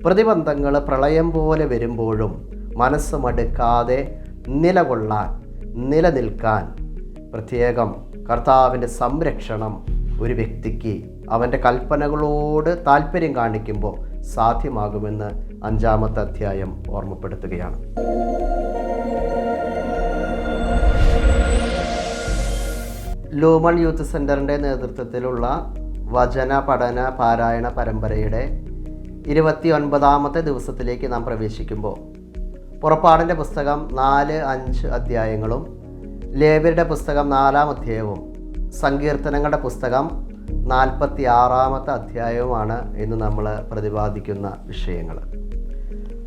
പ്രതിബന്ധങ്ങൾ പ്രളയം പോലെ വരുമ്പോഴും മനസ്സ് മടുക്കാതെ നിലകൊള്ളാൻ, നിലനിൽക്കാൻ പ്രത്യേകം കർത്താവിൻ്റെ സംരക്ഷണം ഒരു വ്യക്തിക്ക് അവൻ്റെ കൽപ്പനകളോട് താല്പര്യം കാണിക്കുമ്പോൾ സാധ്യമാകുമെന്ന് 5-ാമത്തെ അധ്യായം ഓർമ്മപ്പെടുത്തുകയാണ്. ലൂമൺ യൂത്ത് സെൻ്ററിൻ്റെ നേതൃത്വത്തിലുള്ള വചന പഠന പാരായണ പരമ്പരയുടെ 29-ാമത്തെ ദിവസത്തിലേക്ക് നാം പ്രവേശിക്കുമ്പോൾ പുറപ്പാടിൻ്റെ പുസ്തകം 4-5 അധ്യായങ്ങളും, ലേവ്യരുടെ പുസ്തകം 4-ാം അധ്യായവും, സങ്കീർത്തനങ്ങളുടെ പുസ്തകം 46-ാമത്തെ അധ്യായവുമാണ് ഇന്ന് നമ്മൾ പ്രതിപാദിക്കുന്ന വിഷയങ്ങൾ.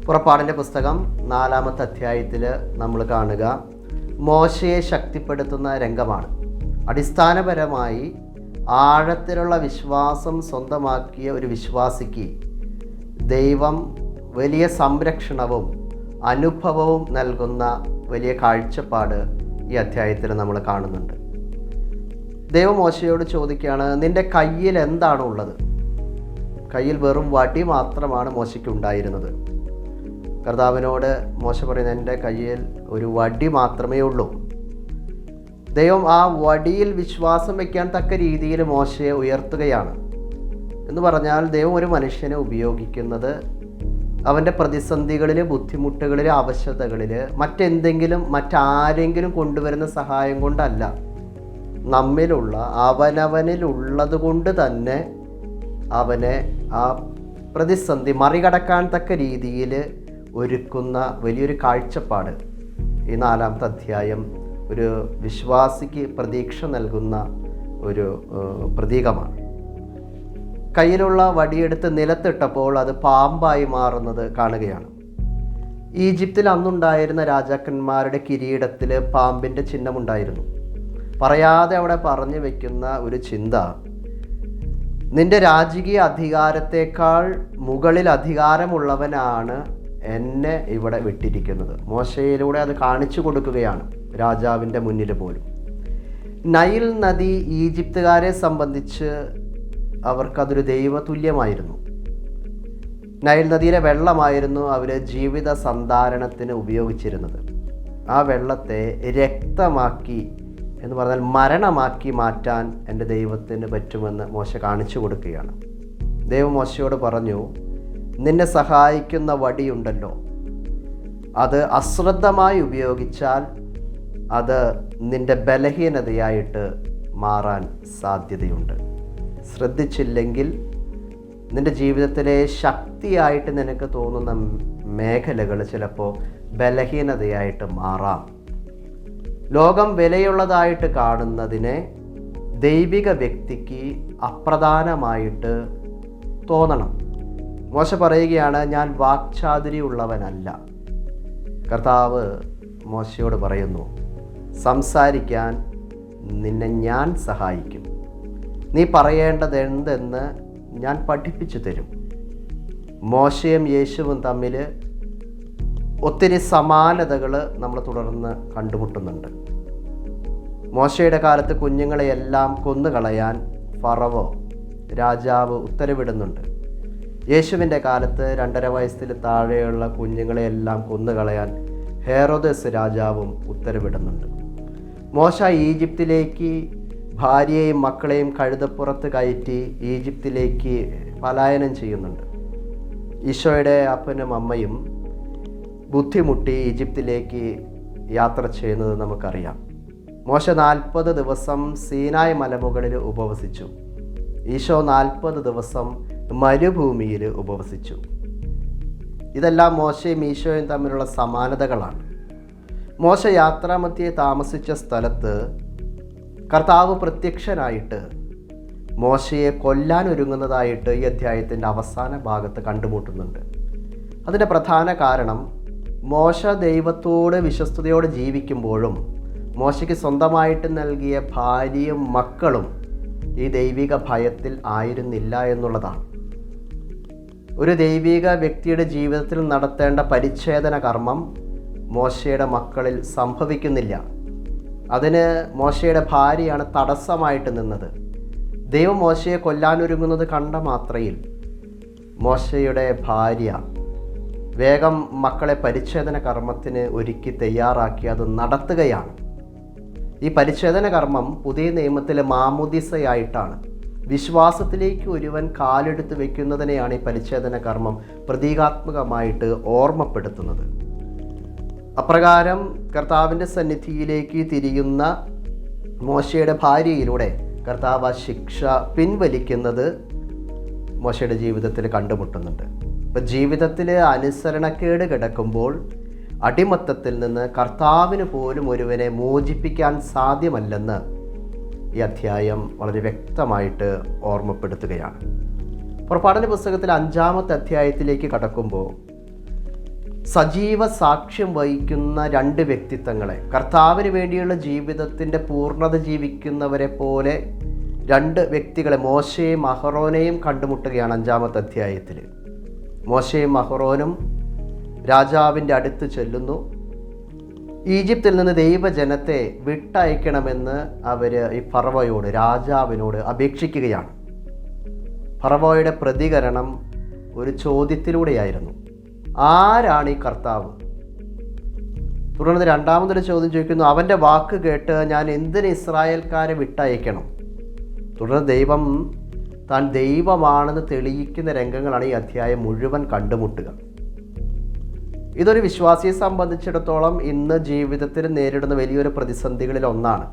പുറപ്പാടിൻ്റെ പുസ്തകം 4-ാമത്തെ അധ്യായത്തിൽ നമ്മൾ കാണുക മോശയെ ശക്തിപ്പെടുത്തുന്ന രംഗമാണ്. അടിസ്ഥാനപരമായി ആഴത്തിലുള്ള വിശ്വാസം സ്വന്തമാക്കിയ ഒരു വിശ്വാസിക്ക് ദൈവം വലിയ സംരക്ഷണവും അനുഭവവും നൽകുന്ന വലിയ കാഴ്ചപ്പാട് ഈ അധ്യായത്തിൽ നമ്മൾ കാണുന്നുണ്ട്. ദൈവം മോശയോട് ചോദിക്കുകയാണ്, നിൻ്റെ കയ്യിൽ എന്താണ് ഉള്ളത്? കയ്യിൽ വെറും വടി മാത്രമാണ് മോശയ്ക്ക് ഉണ്ടായിരുന്നത്. കർത്താവിനോട് മോശ പറയുന്നത്, എൻ്റെ കയ്യിൽ ഒരു വടി മാത്രമേ ഉള്ളൂ. ദൈവം ആ വടിയിൽ വിശ്വാസം വയ്ക്കാൻ തക്ക രീതിയിൽ മോശയെ ഉയർത്തുകയാണ്. എന്ന് പറഞ്ഞാൽ ദൈവം ഒരു മനുഷ്യനെ ഉപയോഗിക്കുന്നത് അവൻ്റെ പ്രതിസന്ധികളിൽ, ബുദ്ധിമുട്ടുകളിൽ, അവശതകളിൽ മറ്റാരെങ്കിലും കൊണ്ടുവരുന്ന സഹായം കൊണ്ടല്ല, നമ്മിലുള്ള അവനവനിലുള്ളത് കൊണ്ട് തന്നെ അവനെ ആ പ്രതിസന്ധി മറികടക്കാൻ തക്ക രീതിയിൽ ഒരുക്കുന്ന വലിയൊരു കാഴ്ചപ്പാട് ഈ 4-ാമത്തെ അധ്യായം ഒരു വിശ്വാസിക്ക് പ്രതീക്ഷ നൽകുന്ന ഒരു പ്രതീകമാണ്. കയ്യിലുള്ള വടിയെടുത്ത് നിലത്തിട്ടപ്പോൾ അത് പാമ്പായി മാറുന്നത് കാണുകയാണ്. ഈജിപ്തിൽ അന്നുണ്ടായിരുന്ന രാജാക്കന്മാരുടെ കിരീടത്തിൽ പാമ്പിൻ്റെ ചിഹ്നമുണ്ടായിരുന്നു. പറയാതെ അവിടെ പറഞ്ഞു വയ്ക്കുന്ന ഒരു ചിന്ത, നിന്റെ രാജകീയ അധികാരത്തേക്കാൾ മുകളിൽ അധികാരമുള്ളവനാണ് എന്നെ ഇവിടെ വിട്ടിരിക്കുന്നത്. മോശയിലൂടെ അത് കാണിച്ചു കൊടുക്കുകയാണ് രാജാവിൻ്റെ മുന്നിൽ പോലും. നൈൽ നദി ഈജിപ്തുകാരെ സംബന്ധിച്ച് അവർക്കതൊരു ദൈവതുല്യമായിരുന്നു. നൈൽ നദിയിലെ വെള്ളമായിരുന്നു അവർ ജീവിത സന്ധാരണത്തിന് ഉപയോഗിച്ചിരുന്നത്. ആ വെള്ളത്തെ രക്തമാക്കി എന്ന് പറഞ്ഞാൽ മരണമാക്കി മാറ്റാൻ എൻ്റെ ദൈവത്തിന് പറ്റുമെന്ന് മോശ കാണിച്ചു കൊടുക്കുകയാണ്. ദൈവം മോശയോട് പറഞ്ഞു, നിന്നെ സഹായിക്കുന്ന വടിയുണ്ടല്ലോ, അത് അശ്രദ്ധമായി ഉപയോഗിച്ചാൽ അത് നിൻ്റെ ബലഹീനതയായിട്ട് മാറാൻ സാധ്യതയുണ്ട്. ശ്രദ്ധിച്ചില്ലെങ്കിൽ നിൻ്റെ ജീവിതത്തിലെ ശക്തിയായിട്ട് നിനക്ക് തോന്നുന്ന മേഖലകൾ ചിലപ്പോൾ ബലഹീനതയായിട്ട് മാറാം. ലോകം വിലയുള്ളതായിട്ട് കാണുന്നതിനെ ദൈവിക വ്യക്തിക്ക് അപ്രധാനമായിട്ട് തോന്നണം. മോശ പറയുകയാണ്, ഞാൻ വാക്ചാതുര്യമുള്ളവനല്ല. കർത്താവ് മോശയോട് പറയുന്നു, സംസാരിക്കാൻ നിന്നെ ഞാൻ സഹായിക്കും. നീ പറയേണ്ടത് എന്തെന്ന് ഞാൻ പഠിപ്പിച്ചു തരും. മോശയും യേശുവും തമ്മിൽ ഒത്തിരി സമാനതകൾ നമ്മൾ തുടർന്ന് കണ്ടുമുട്ടുന്നുണ്ട്. മോശയുടെ കാലത്ത് കുഞ്ഞുങ്ങളെയെല്ലാം കൊന്നുകളയാൻ ഫറവോ രാജാവ് ഉത്തരവിടുന്നുണ്ട്. യേശുവിൻ്റെ കാലത്ത് 2.5 വയസ്സിൽ താഴെയുള്ള കുഞ്ഞുങ്ങളെയെല്ലാം കൊന്നുകളയാൻ ഹെറോദസ് രാജാവും ഉത്തരവിടുന്നുണ്ട്. മോശ ഈജിപ്തിലേക്ക് ഭാര്യയെയും മക്കളെയും കഴുതപ്പുറത്ത് കയറ്റി ഈജിപ്തിലേക്ക് പലായനം ചെയ്യുന്നുണ്ട്. ഈശോയുടെ അപ്പനും അമ്മയും ബുദ്ധിമുട്ടി ഈജിപ്തിലേക്ക് യാത്ര ചെയ്യുന്നത് നമുക്കറിയാം. മോശ 40 ദിവസം സീനായ് മലമുകളിൽ ഉപവസിച്ചു. ഈശോ 40 ദിവസം മരുഭൂമിയിൽ ഉപവസിച്ചു. ഇതെല്ലാം മോശയും ഈശോയും തമ്മിലുള്ള സമാനതകളാണ്. മോശ യാത്രാമധ്യേ താമസിച്ച സ്ഥലത്ത് കർത്താവ് പ്രത്യക്ഷനായിട്ട് മോശയെ കൊല്ലാൻ ഒരുങ്ങുന്നതായിട്ട് ഈ അധ്യായത്തിൻ്റെ അവസാന ഭാഗത്ത് കണ്ടുമുട്ടുന്നുണ്ട്. അതിൻ്റെ പ്രധാന കാരണം മോശ ദൈവത്തോട് വിശ്വസ്തയോടെ ജീവിക്കുമ്പോഴും മോശയ്ക്ക് സ്വന്തമായിട്ട് നൽകിയ ഭാര്യയും മക്കളും ഈ ദൈവിക ഭയത്തിൽ ആയിരുന്നില്ല എന്നുള്ളതാണ്. ഒരു ദൈവിക വ്യക്തിയുടെ ജീവിതത്തിൽ നടത്തേണ്ട പരിച്ഛേദന കർമ്മം മോശയുടെ മക്കളിൽ സംഭവിക്കുന്നില്ല. അതിന് മോശയുടെ ഭാര്യയാണ് തടസ്സമായിട്ട് നിന്നത്. ദൈവം മോശയെ കൊല്ലാനൊരുങ്ങുന്നത് കണ്ട മാത്രയിൽ മോശയുടെ ഭാര്യ വേഗം മക്കളെ പരിച്ഛേദന കർമ്മത്തിന് ഒരുക്കി തയ്യാറാക്കി അത് നടത്തുകയാണ്. ഈ പരിച്ഛേദന കർമ്മം പുതിയ നിയമത്തിലെ മാമുദിസയായിട്ടാണ്. വിശ്വാസത്തിലേക്ക് ഒരുവൻ കാലെടുത്ത് വയ്ക്കുന്നതിനെയാണ് ഈ പരിച്ഛേദന കർമ്മം പ്രതീകാത്മകമായിട്ട് ഓർമ്മപ്പെടുത്തുന്നത്. അപ്രകാരം കർത്താവിൻ്റെ സന്നിധിയിലേക്ക് തിരിയുന്ന മോശയുടെ ഭാര്യയിലൂടെ കർത്താവ് ആ ശിക്ഷ പിൻവലിക്കുന്നത് മോശയുടെ ജീവിതത്തിൽ കണ്ടുമുട്ടുന്നുണ്ട്. ഇപ്പം ജീവിതത്തിൽ അനുസരണക്കേട് കിടക്കുമ്പോൾ അടിമത്തത്തിൽ നിന്ന് കർത്താവിന് പോലും ഒരുവനെ മോചിപ്പിക്കാൻ സാധ്യമല്ലെന്ന് ഈ അധ്യായം വളരെ വ്യക്തമായിട്ട് ഓർമ്മപ്പെടുത്തുകയാണ്. പുറപ്പാടിൻ്റെ പുസ്തകത്തിൽ 5-ാമത്തെ അധ്യായത്തിലേക്ക് കടക്കുമ്പോൾ സജീവ സാക്ഷ്യം വഹിക്കുന്ന 2 വ്യക്തിത്വങ്ങളെ, കർത്താവിന് വേണ്ടിയുള്ള ജീവിതത്തിൻ്റെ പൂർണ്ണത ജീവിക്കുന്നവരെ പോലെ 2 വ്യക്തികളെ, മോശയെയും അഹറോനെയും കണ്ടുമുട്ടുകയാണ് 5-ാമത്തെ അധ്യായത്തിൽ. മോശയും അഹറോനും രാജാവിൻ്റെ അടുത്ത് ചെല്ലുന്നു. ഈജിപ്തിൽ നിന്ന് ദൈവജനത്തെ വിട്ടയക്കണമെന്ന് അവർ ഈ ഫറവോയോട്, രാജാവിനോട് അപേക്ഷിക്കുകയാണ്. ഫറവോയുടെ പ്രതികരണം ഒരു ചോദ്യത്തിലൂടെയായിരുന്നു, ആരാണ് ഈ കർത്താവ്? തുടർന്ന് 2-ാമതൊരു ചോദ്യം ചോദിക്കുന്നു, അവൻ്റെ വാക്ക് കേട്ട് ഞാൻ എന്തിന് ഇസ്രായേൽക്കാരെ വിട്ടയക്കണം? തുടർന്ന് ദൈവം താൻ ദൈവമാണെന്ന് തെളിയിക്കുന്ന രംഗങ്ങളാണ് ഈ അധ്യായം മുഴുവൻ കണ്ടുമുട്ടുക. ഇതൊരു വിശ്വാസിയെ സംബന്ധിച്ചിടത്തോളം ഇന്ന് ജീവിതത്തിൽ നേരിടുന്ന വലിയൊരു പ്രതിസന്ധികളിൽ ഒന്നാണ്.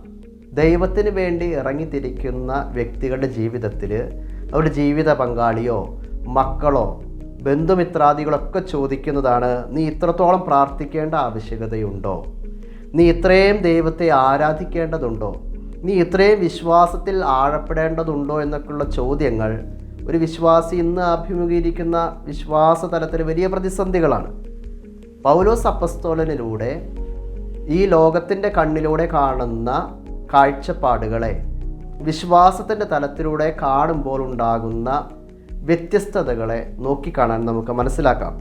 ദൈവത്തിന് വേണ്ടി ഇറങ്ങിത്തിരിക്കുന്ന വ്യക്തികളുടെ ജീവിതത്തിൽ അവരുടെ ജീവിത പങ്കാളിയോ മക്കളോ ബന്ധുമിത്രാദികളൊക്കെ ചോദിക്കുന്നതാണ്, നീ ഇത്രത്തോളം പ്രാർത്ഥിക്കേണ്ട ആവശ്യകതയുണ്ടോ? നീ ഇത്രയും ദൈവത്തെ ആരാധിക്കേണ്ടതുണ്ടോ? നീ ഇത്രയും വിശ്വാസത്തിൽ ആഴപ്പെടേണ്ടതുണ്ടോ എന്നൊക്കെയുള്ള ചോദ്യങ്ങൾ ഒരു വിശ്വാസി ഇന്ന് അഭിമുഖീകരിക്കുന്ന വിശ്വാസ തലത്തിൽ വലിയ പ്രതിസന്ധികളാണ്. പൗലോസ് അപ്പസ്തോലനിലൂടെ ഈ ലോകത്തിൻ്റെ കണ്ണിലൂടെ കാണുന്ന കാഴ്ചപ്പാടുകളെ വിശ്വാസത്തിൻ്റെ തലത്തിലൂടെ കാണുമ്പോൾ ഉണ്ടാകുന്ന വ്യത്യസ്തതകളെ നോക്കിക്കാണാൻ നമുക്ക് മനസ്സിലാക്കാം.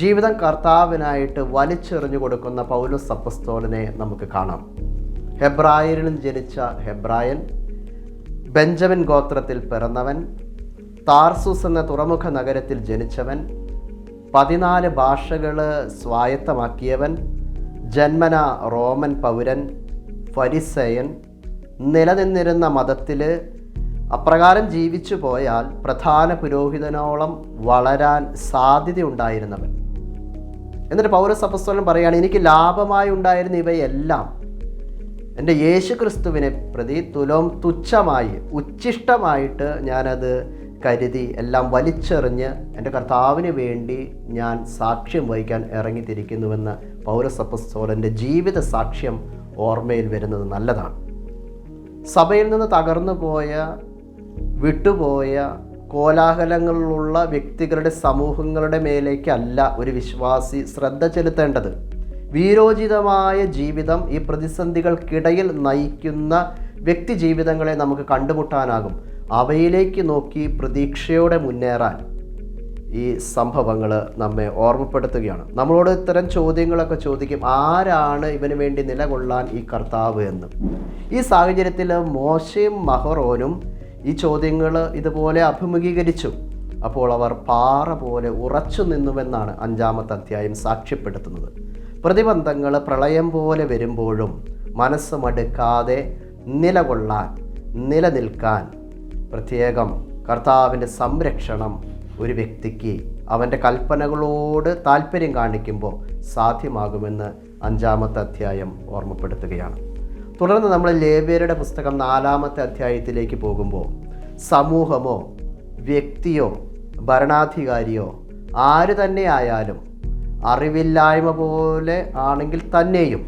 ജീവിതം കർത്താവിനായിട്ട് വലിച്ചെറിഞ്ഞു കൊടുക്കുന്ന പൗലോസ് അപ്പസ്തോലനെ നമുക്ക് കാണാം. ഹെബ്രായരിൽ ജനിച്ച ഹെബ്രായൻ, ബെഞ്ചമിൻ ഗോത്രത്തിൽ പിറന്നവൻ, താർസൂസ് എന്ന തുറമുഖ നഗരത്തിൽ ജനിച്ചവൻ, 14 ഭാഷകൾ സ്വായത്തമാക്കിയവൻ, ജന്മന റോമൻ പൗരൻ, ഫരിസേയൻ, നിലനിന്നിരുന്ന മതത്തിൽ അപ്രകാരം ജീവിച്ചു പോയാൽ പ്രധാന പുരോഹിതനോളം വളരാൻ സാധ്യതയുണ്ടായിരുന്നവൻ. എന്നിട്ട് പൗലോസ് അപ്പോസ്തലൻ പറയുകയാണ്, എനിക്ക് ലാഭമായി ഉണ്ടായിരുന്ന ഇവയെല്ലാം എൻ്റെ യേശു ക്രിസ്തുവിനെ പ്രതി തുച്ഛമായി ഉച്ഛിഷ്ടമായിട്ട് ഞാനത് കരുതി എല്ലാം വലിച്ചെറിഞ്ഞ് എൻ്റെ കർത്താവിന് വേണ്ടി ഞാൻ സാക്ഷ്യം വഹിക്കാൻ ഇറങ്ങിത്തിരിക്കുന്നുവെന്ന് പൗലോസ് അപ്പോസ്തലൻ്റെ ജീവിത സാക്ഷ്യം ഓർമ്മയിൽ വരുന്നത് നല്ലതാണ്. സഭയിൽ നിന്ന് തകർന്നു പോയ, വിട്ടുപോയ, കോലാഹലങ്ങളിലുള്ള വ്യക്തികളുടെ സമൂഹങ്ങളുടെ മേലേക്കല്ല ഒരു വിശ്വാസി ശ്രദ്ധ ചെലുത്തേണ്ടത്. വീരോചിതമായ ജീവിതം ഈ പ്രതിസന്ധികൾക്കിടയിൽ നയിക്കുന്ന വ്യക്തി ജീവിതങ്ങളെ നമുക്ക് കണ്ടുമുട്ടാനാകും. അവയിലേക്ക് നോക്കി പ്രതീക്ഷയോടെ മുന്നേറാൻ ഈ സംഭവങ്ങൾ നമ്മെ ഓർമ്മപ്പെടുത്തുകയാണ്. നമ്മളോട് ഇത്തരം ചോദ്യങ്ങളൊക്കെ ചോദിക്കും, ആരാണ് ഇവന് വേണ്ടി നിലകൊള്ളാൻ ഈ കർത്താവ് എന്ന്. ഈ സാഹചര്യത്തിൽ മോശയും അഹറോനും ഈ ചോദ്യങ്ങൾ ഇതുപോലെ അഭിമുഖീകരിച്ചു. അപ്പോൾ അവർ പാറ പോലെ ഉറച്ചു നിന്നുവെന്നാണ് 5-ാമത്തെ അധ്യായം സാക്ഷ്യപ്പെടുത്തുന്നത്. പ്രതിബന്ധങ്ങൾ പ്രളയം പോലെ വരുമ്പോഴും മനസ്സ് മടുക്കാതെ നിലകൊള്ളാൻ, നിലനിൽക്കാൻ പ്രത്യേകം കർത്താവിൻ്റെ സംരക്ഷണം ഒരു വ്യക്തിക്ക് അവൻ്റെ കൽപ്പനകളോട് താല്പര്യം കാണിക്കുമ്പോൾ സാധ്യമാകുമെന്ന് 5-ാമത്തെ അധ്യായം ഓർമ്മപ്പെടുത്തുകയാണ്. തുടർന്ന് നമ്മൾ ലേവ്യരുടെ പുസ്തകം 4-ാമത്തെ അധ്യായത്തിലേക്ക് പോകുമ്പോൾ സമൂഹമോ വ്യക്തിയോ ഭരണാധികാരിയോ ആര് തന്നെ ആയാലും അറിവില്ലായ്മ പോലെ ആണെങ്കിൽ തന്നെയും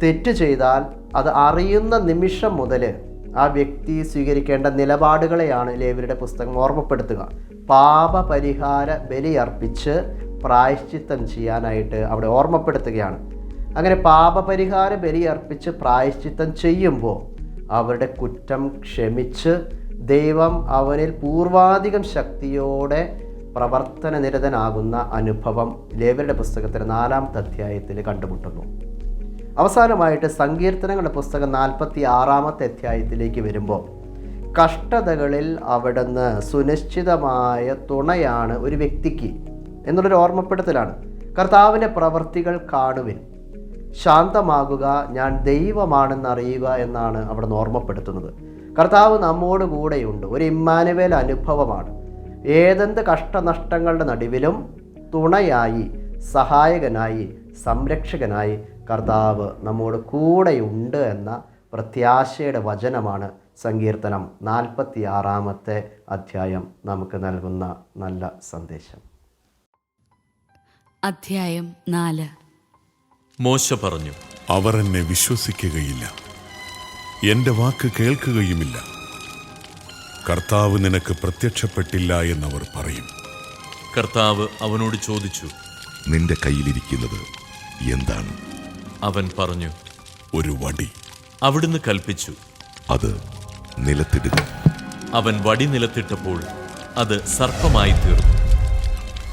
തെറ്റ് ചെയ്താൽ അത് അറിയുന്ന നിമിഷം മുതൽ ആ വ്യക്തി സ്വീകരിക്കേണ്ട നിലപാടുകളെയാണ് ലേവ്യരുടെ പുസ്തകം ഓർമ്മപ്പെടുത്തുക. പാപപരിഹാര ബലിയർപ്പിച്ച് പ്രായശ്ചിത്തം ചെയ്യാനായിട്ട് അവിടെ ഓർമ്മപ്പെടുത്തുകയാണ്. അങ്ങനെ പാപപരിഹാര ബലിയർപ്പിച്ച് പ്രായശ്ചിത്തം ചെയ്യുമ്പോൾ അവരുടെ കുറ്റം ക്ഷമിച്ച് ദൈവം അവനിൽ പൂർവാധികം ശക്തിയോടെ പ്രവർത്തന നിരതനാകുന്ന അനുഭവം ലേവ്യരുടെ പുസ്തകത്തിൻ്റെ 4-ാമത്തെ അധ്യായത്തിൽ കണ്ടുമുട്ടുന്നു. അവസാനമായിട്ട് സങ്കീർത്തനങ്ങളുടെ പുസ്തകം 46-ാമത്തെ അധ്യായത്തിലേക്ക് വരുമ്പോൾ കഷ്ടതകളിൽ അവിടുന്ന് സുനിശ്ചിതമായ തുണയാണ് ഒരു വ്യക്തിക്ക് എന്നുള്ളൊരു ഓർമ്മപ്പെടുത്തലാണ്. കർത്താവിൻ്റെ പ്രവൃത്തികൾ കാണുവിൻ, ശാന്തമാകുക, ഞാൻ ദൈവമാണെന്നറിയുക എന്നാണ് അവിടുന്ന് ഓർമ്മപ്പെടുത്തുന്നത്. കർത്താവ് നമ്മോട് കൂടെയുണ്ട്. ഒരു ഇമ്മാനുവേൽ അനുഭവമാണ്. ഏതെന്ത് കഷ്ടനഷ്ടങ്ങളുടെ നടുവിലും തുണയായി, സഹായകനായി, സംരക്ഷകനായി കർത്താവ് നമ്മോട് കൂടെയുണ്ട് എന്ന പ്രത്യാശയുടെ വചനമാണ് സങ്കീർത്തനം 46-ാമത്തെ അധ്യായം നമുക്ക് നൽകുന്ന നല്ല സന്ദേശം. അധ്യായം 4. മോശ പറഞ്ഞു, അവർ എന്നെ വിശ്വസിക്കുകയില്ല, എൻ്റെ വാക്ക് കേൾക്കുകയുമില്ല. കർത്താവ് നിനക്ക് പ്രത്യക്ഷപ്പെട്ടില്ല എന്നവർ പറയും. കർത്താവ് അവനോട് ചോദിച്ചു, നിന്റെ കയ്യിലിരിക്കുന്നത് എന്താണ്? അവൻ പറഞ്ഞു, ഒരു വടി. അവിടുന്ന് കൽപ്പിച്ചു, അത് നിലത്തിടുക. അവൻ വടി നിലത്തിട്ടപ്പോൾ അത് സർപ്പമായി തീർന്നു.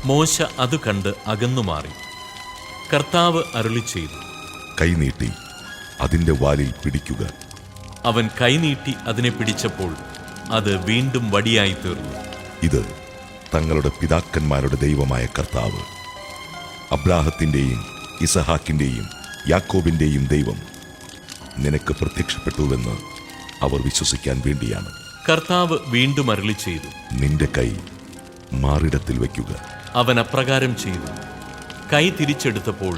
മോശ അത് കണ്ട് അകന്നുമാറി. കർത്താവ് അരുളി ചെയ്തു, കൈനീട്ടി അതിൻ്റെ വാലിൽ പിടിക്കുക. അവൻ കൈനീട്ടി അതിനെ പിടിച്ചപ്പോൾ അത് വീണ്ടും വടിയായി തീർന്നു. ഇത് തങ്ങളുടെ പിതാക്കന്മാരുടെ ദൈവമായ കർത്താവ്, അബ്രാഹത്തിൻ്റെയും ഇസഹാക്കിൻ്റെയും യാക്കോബിൻ്റെയും ദൈവം നിനക്ക് പ്രത്യക്ഷപ്പെട്ടുവെന്ന് അവർ വിശ്വസിക്കാൻ വേണ്ടിയാണ്. കർത്താവ് വീണ്ടും അരുളി ചെയ്തു, നിന്റെ കൈ മാറിടത്തിൽ വയ്ക്കുക. അവൻ അപ്രകാരം ചെയ്തു. കൈ തിരിച്ചെടുത്തപ്പോൾ